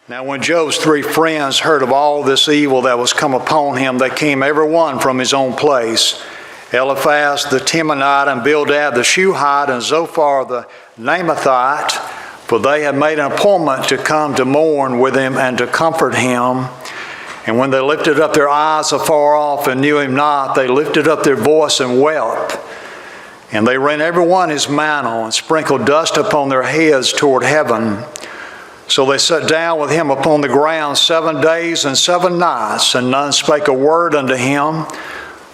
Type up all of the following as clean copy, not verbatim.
Now when Job's three friends heard of all this evil that was come upon him, they came every one from his own place. Eliphaz the Temanite, and Bildad the Shuhite, and Zophar the Naamathite, for they had made an appointment to come to mourn with him and to comfort him. And when they lifted up their eyes afar off and knew him not, they lifted up their voice and wept. And they rent every one his mantle and sprinkled dust upon their heads toward heaven. So they sat down with him upon the ground 7 days and 7 nights, and none spake a word unto him,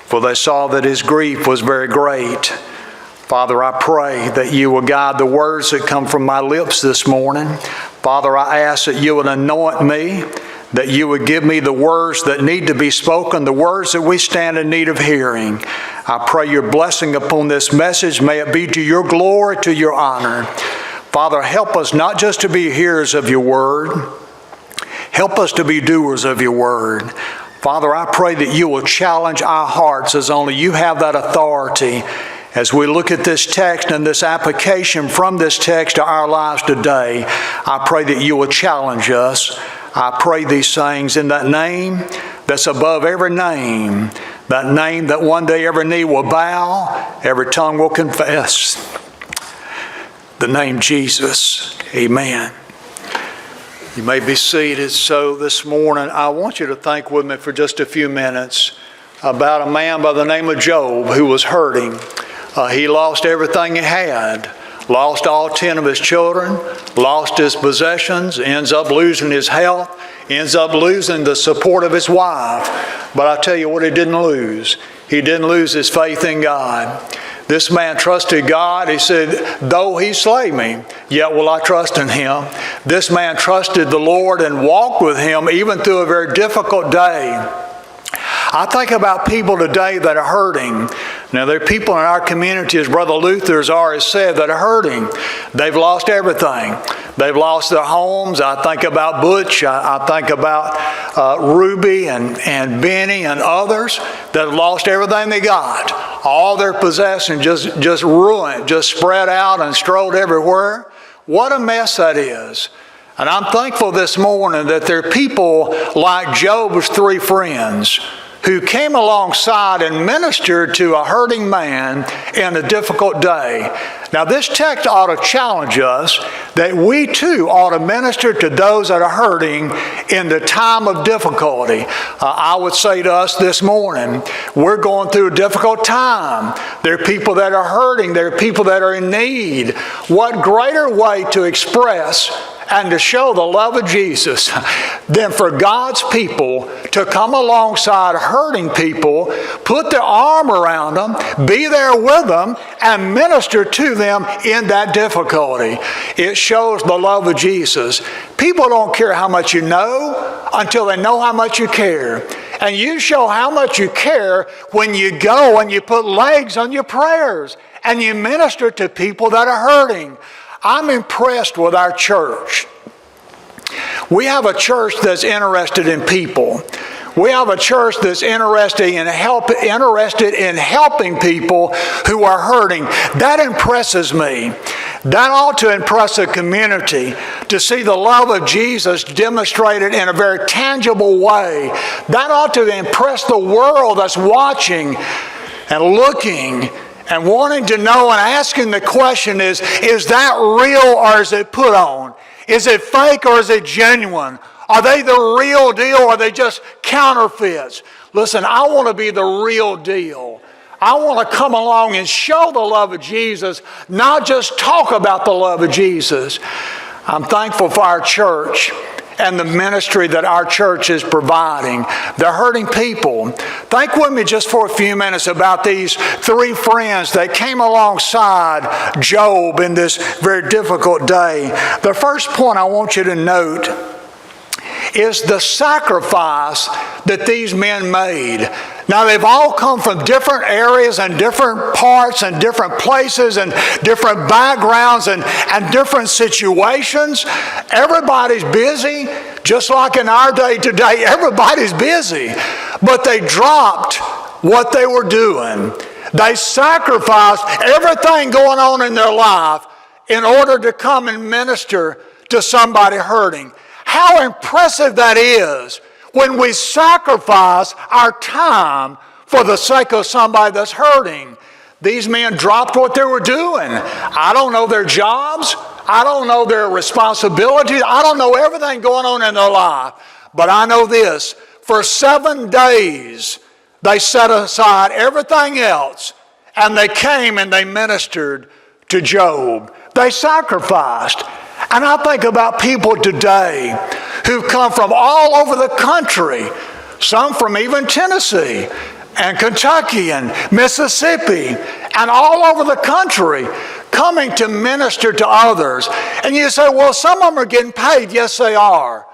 for they saw that his grief was very great. Father, I pray that you will guide the words that come from my lips this morning. Father, I ask that you would anoint me, that you would give me the words that need to be spoken, the words that we stand in need of hearing. I pray your blessing upon this message. May it be to your glory, to your honor. Father, help us not just to be hearers of your word. Help us to be doers of your word. Father, I pray that you will challenge our hearts as only you have that authority. As we look at this text and this application from this text to our lives today, I pray that you will challenge us. I pray these things in that name that's above every name, that name that one day every knee will bow, every tongue will confess. The name Jesus. Amen. You may be seated. So this morning, I want you to think with me for just a few minutes about a man by the name of Job who was hurting. He lost everything he had. Lost all 10 of his children, lost his possessions, ends up losing his health, ends up losing the support of his wife. But I tell you what he didn't lose. He didn't lose his faith in God. This man trusted God. He said, though he slay me, yet will I trust in him. This man trusted the Lord and walked with him even through a very difficult day. I think about people today that are hurting. Now, there are people in our community, as Brother Luther has already said, that are hurting. They've lost everything. They've lost their homes. I think about Butch. I think about Ruby and Benny and others that have lost everything they got. All their possessions just ruined, just spread out and strode everywhere. What a mess that is. And I'm thankful this morning that there are people like Job's three friends who came alongside and ministered to a hurting man in a difficult day. Now, this text ought to challenge us that we too ought to minister to those that are hurting in the time of difficulty. I would say to us this morning, we're going through a difficult time. There are people that are hurting. There are people that are in need. What greater way to express and to show the love of Jesus than for God's people to come alongside hurting people, put their arm around them, be there with them, and minister to them in that difficulty. It shows the love of Jesus. People don't care how much you know until they know how much you care. And you show how much you care when you go and you put legs on your prayers and you minister to people that are hurting. I'm impressed with our church. We have a church that's interested in people. We have a church that's interested in helping people who are hurting. That impresses me. That ought to impress a community to see the love of Jesus demonstrated in a very tangible way. That ought to impress the world that's watching and looking and wanting to know and asking the question is that real or is it put on? Is it fake or is it genuine? Are they the real deal or are they just counterfeits? Listen, I want to be the real deal. I want to come along and show the love of Jesus, not just talk about the love of Jesus. I'm thankful for our church and the ministry that our church is providing. They're hurting people. Think with me just for a few minutes about these three friends that came alongside Job in this very difficult day. The first point I want you to note is the sacrifice that these men made. Now, they've all come from different areas and different parts and different places and different backgrounds and different situations. Everybody's busy, just like in our day today, everybody's busy. But they dropped what they were doing. They sacrificed everything going on in their life in order to come and minister to somebody hurting. how impressive that is when we sacrifice our time for the sake of somebody that's hurting. These men dropped what they were doing. I don't know their jobs. I don't know their responsibilities. I don't know everything going on in their life. But I know this. For 7 days, they set aside everything else, and they came and they ministered to Job. They sacrificed. And I think about people today who've come from all over the country, some from even Tennessee and Kentucky and Mississippi and all over the country, coming to minister to others. And you say, well, some of them are getting paid. Yes, they are.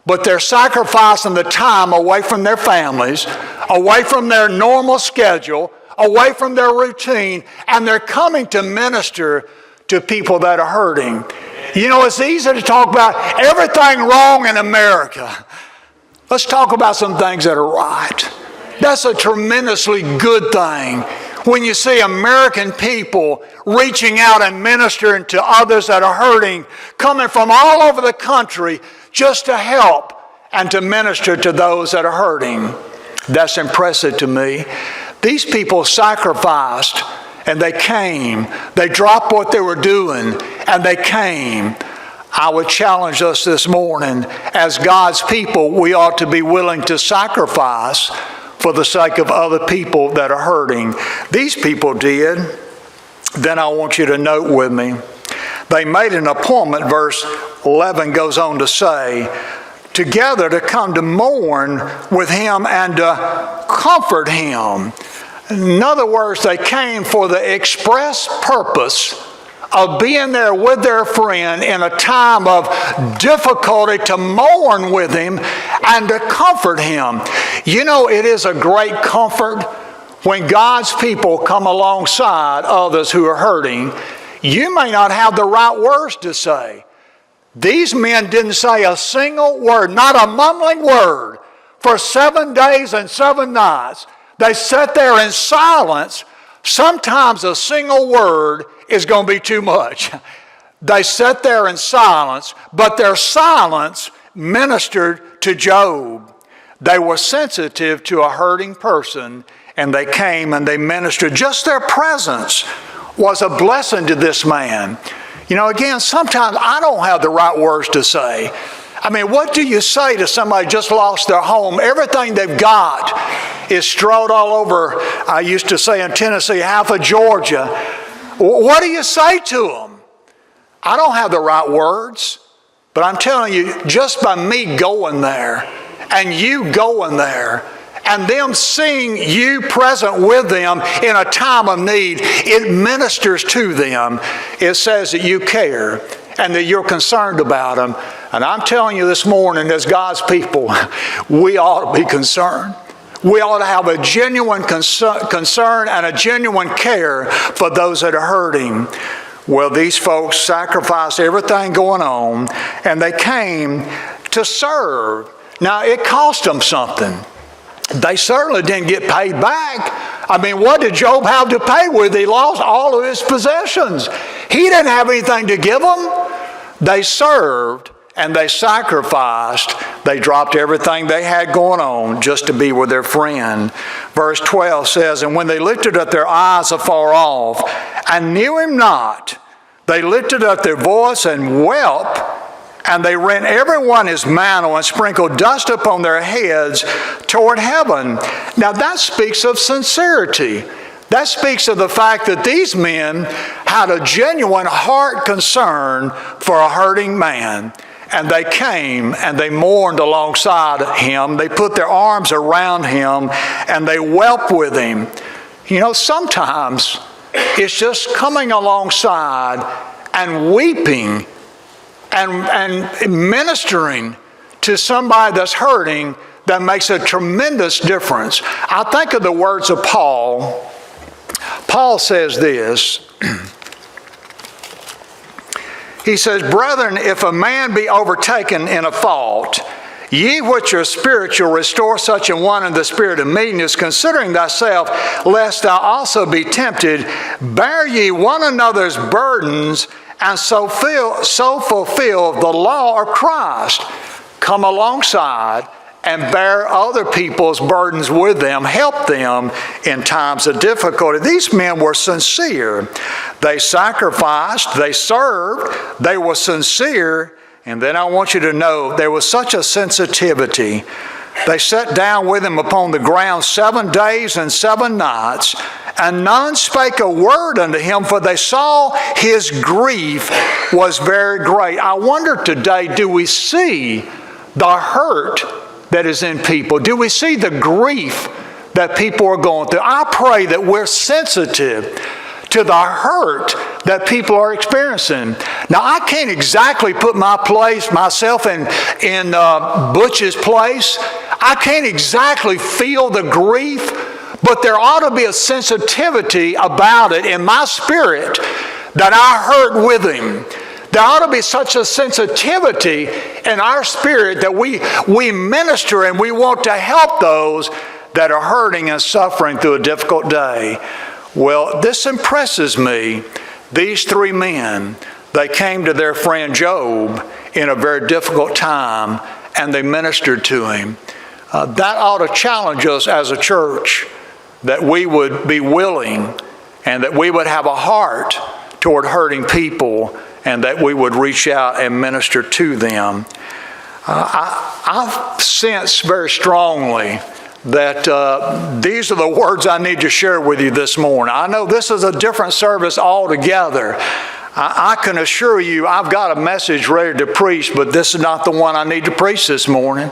But they're sacrificing the time away from their families, away from their normal schedule, away from their routine, and they're coming to minister to people that are hurting. You know, it's easy to talk about everything wrong in America. Let's talk about some things that are right. That's a tremendously good thing when you see American people reaching out and ministering to others that are hurting, coming from all over the country just to help and to minister to those that are hurting. That's impressive to me. These people sacrificed and they came. They dropped what they were doing and they came. I would challenge us this morning, as God's people, we ought to be willing to sacrifice for the sake of other people that are hurting. These people did. Then I want you to note with me, they made an appointment, verse 11 goes on to say, together to come to mourn with him and to comfort him. In other words, they came for the express purpose of being there with their friend in a time of difficulty, to mourn with him and to comfort him. You know, it is a great comfort when God's people come alongside others who are hurting. You may not have the right words to say. These men didn't say a single word, not a mumbling word, for 7 days and 7 nights. They sat there in silence. Sometimes a single word is going to be too much. They sat there in silence, but their silence ministered to Job. They were sensitive to a hurting person, and they came and they ministered. Just their presence was a blessing to this man. You know, again, sometimes I don't have the right words to say. I mean, what do you say to somebody who just lost their home? Everything they've got is strewn all over, I used to say in Tennessee, half of Georgia. What do you say to them? I don't have the right words, but I'm telling you, just by me going there and you going there and them seeing you present with them in a time of need, it ministers to them. It says that you care and that you're concerned about them. And I'm telling you this morning, as God's people, we ought to be concerned. We ought to have a genuine concern and a genuine care for those that are hurting. Well, these folks sacrificed everything going on, and they came to serve. Now, it cost them something. They certainly didn't get paid back. I mean, what did Job have to pay with? He lost all of his possessions. He didn't have anything to give them. They served and they sacrificed. They dropped everything they had going on just to be with their friend. Verse 12 says, and when they lifted up their eyes afar off and knew him not, they lifted up their voice and wept, and they rent every one his mantle and sprinkled dust upon their heads toward heaven. Now that speaks of sincerity. That speaks of the fact that these men had a genuine heart concern for a hurting man. And they came and they mourned alongside him. They put their arms around him and they wept with him. You know, sometimes it's just coming alongside and weeping and ministering to somebody that's hurting that makes a tremendous difference. I think of the words of Paul. Paul says this. He says, brethren, if a man be overtaken in a fault, ye which are spiritual, restore such a one in the spirit of meekness, considering thyself, lest thou also be tempted. Bear ye one another's burdens, and so fulfill the law of Christ. come alongside and bear other people's burdens with them, help them in times of difficulty. These men were sincere. They sacrificed, they served, they were sincere, and then I want you to know there was such a sensitivity. They sat down with him upon the ground 7 days and 7 nights, and none spake a word unto him, for they saw his grief was very great. I wonder today, do we see the hurt that is in people? Do we see the grief that people are going through? I pray that we're sensitive to the hurt that people are experiencing. Now, I can't exactly put myself in Butch's place. I can't exactly feel the grief, but there ought to be a sensitivity about it in my spirit that I hurt with him. There ought to be such a sensitivity in our spirit that we minister and we want to help those that are hurting and suffering through a difficult day. Well, this impresses me. These 3 men, they came to their friend Job in a very difficult time and they ministered to him. That ought to challenge us as a church, that we would be willing and that we would have a heart toward hurting people and that we would reach out and minister to them. I sense very strongly that these are the words I need to share with you this morning. I know this is a different service altogether. I can assure you I've got a message ready to preach, but this is not the one I need to preach this morning.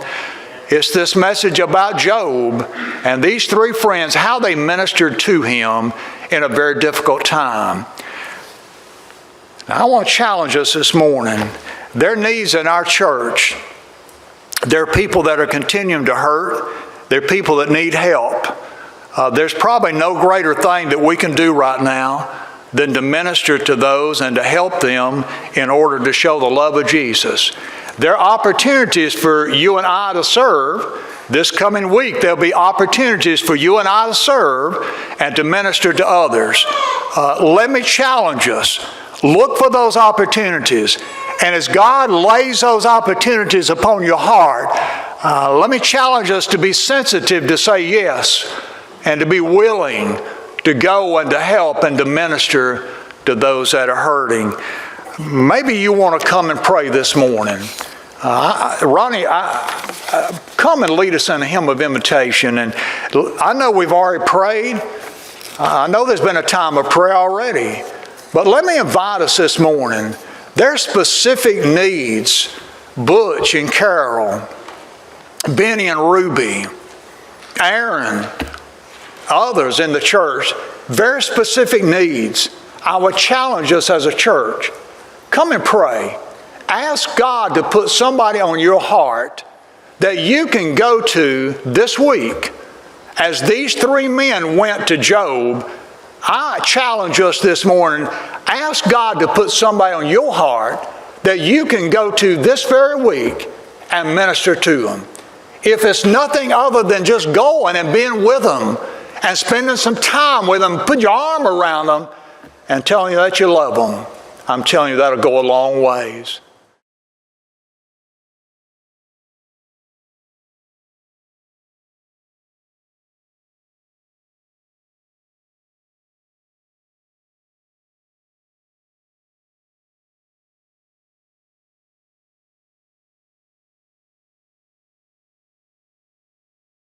It's this message about Job and these 3 friends, how they ministered to him in a very difficult time. Now, I want to challenge us this morning. There are needs in our church. There are people that are continuing to hurt. There are people that need help. There's probably no greater thing that we can do right now than to minister to those and to help them in order to show the love of Jesus. There are opportunities for you and I to serve. This coming week, there'll be opportunities for you and I to serve and to minister to others. Let me challenge us. Look for those opportunities. And as God lays those opportunities upon your heart, let me challenge us to be sensitive to say yes and to be willing to go and to help and to minister to those that are hurting. Maybe you want to come and pray this morning. Ronnie, come and lead us in a hymn of invitation. And I know we've already prayed. I know there's been a time of prayer already. But let me invite us this morning. There are specific needs. Butch and Carol, Benny and Ruby, Aaron, others in the church, very specific needs. I would challenge us as a church. Come and pray. Ask God to put somebody on your heart that you can go to this week. As these 3 men went to Job, I challenge us this morning, ask God to put somebody on your heart that you can go to this very week and minister to them. If it's nothing other than just going and being with them and spending some time with them, put your arm around them and telling you that you love them, I'm telling you that'll go a long ways.